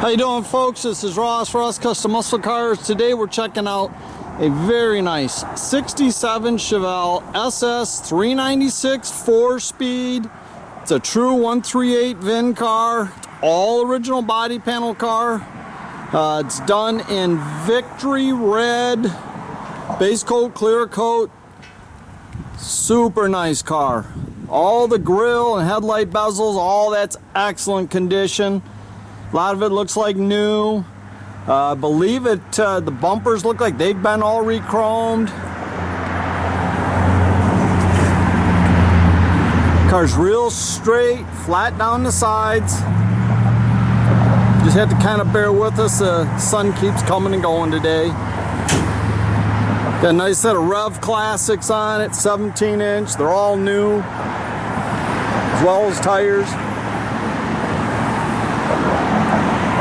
How you doing, folks? This is Ross Custom Muscle Cars. Today we're checking out a very nice 67 Chevelle SS 396 4-speed. It's a true 138 VIN car. It's all original body panel car. It's done in Victory Red, base coat, clear coat. Super nice car. All the grille and headlight bezels, all that's excellent condition. A lot of it looks like new. I believe it. The bumpers look like they've been all re-chromed. Car's real straight, flat down the sides. Just have to kind of bear with us. The sun keeps coming and going today. Got a nice set of Rev Classics on it, 17-inch. They're all new, as well as tires.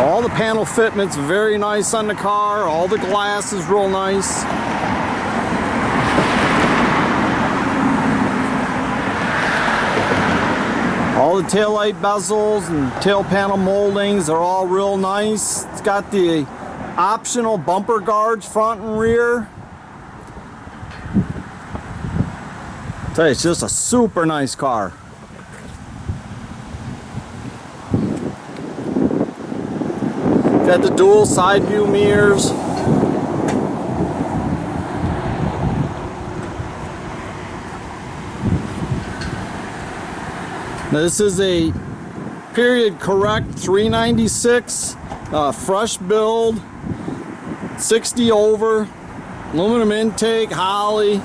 All the panel fitment's very nice on the car. All the glass is real nice. All the taillight bezels and tail panel moldings are all real nice. It's got the optional bumper guards front and rear. I'll tell you, it's just a super nice car. Got the dual side view mirrors. Now this is a period correct 396 fresh build, 60 over, aluminum intake, Holly.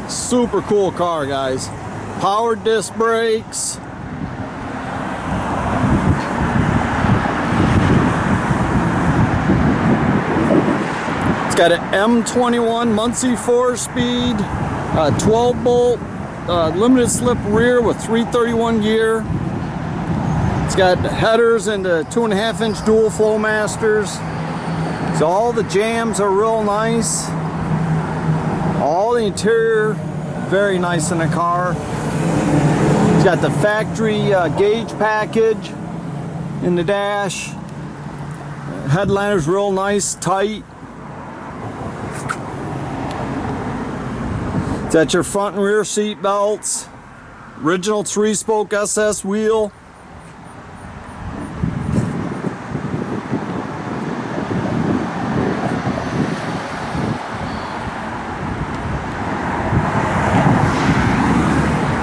Super cool car, guys. Power disc brakes. Got an M21 Muncie 4-speed, 12-bolt, limited slip rear with 331 gear. It's got headers and 2.5-inch dual flow masters. So all the jams are real nice. All the interior, very nice in the car. It's got the factory gauge package in the dash. Headliner's real nice, tight. It's got your front and rear seat belts, original 3-spoke SS wheel.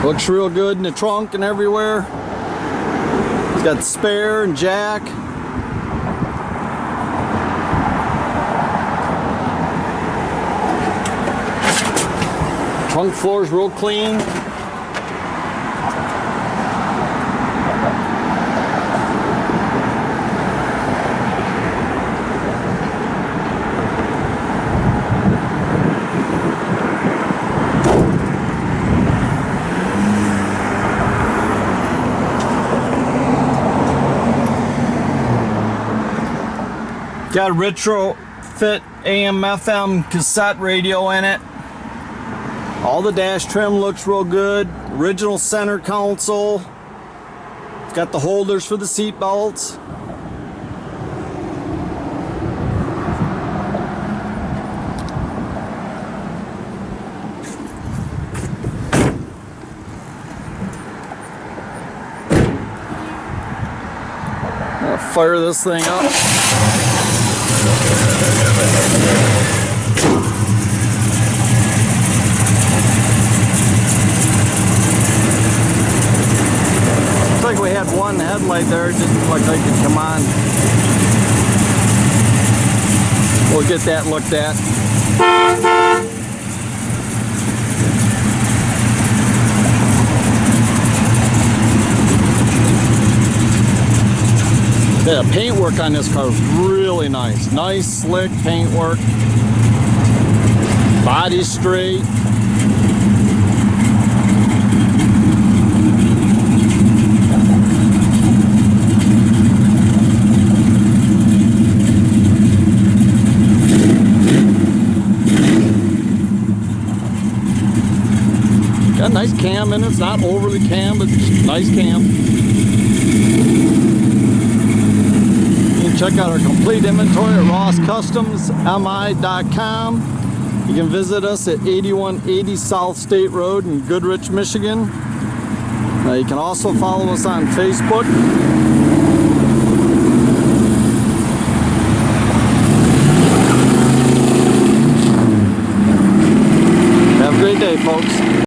Looks real good in the trunk and everywhere. It's got the spare and jack. Trunk floor is real clean. Got a retrofit AM/FM cassette radio in it. All the dash trim looks real good. Original center console. It's got the holders for the seat belts. I'll fire this thing up. Looks like we had one headlight there, just looked like they could come on. We'll get that looked at. Yeah, paintwork on this car is really nice. Nice, slick paintwork. Body straight. Got a nice cam in it. It's not overly cam, but nice cam. check out our complete inventory at rosscustomsmi.com. You can visit us at 8180 South State Road in Goodrich, Michigan. You can also follow us on Facebook.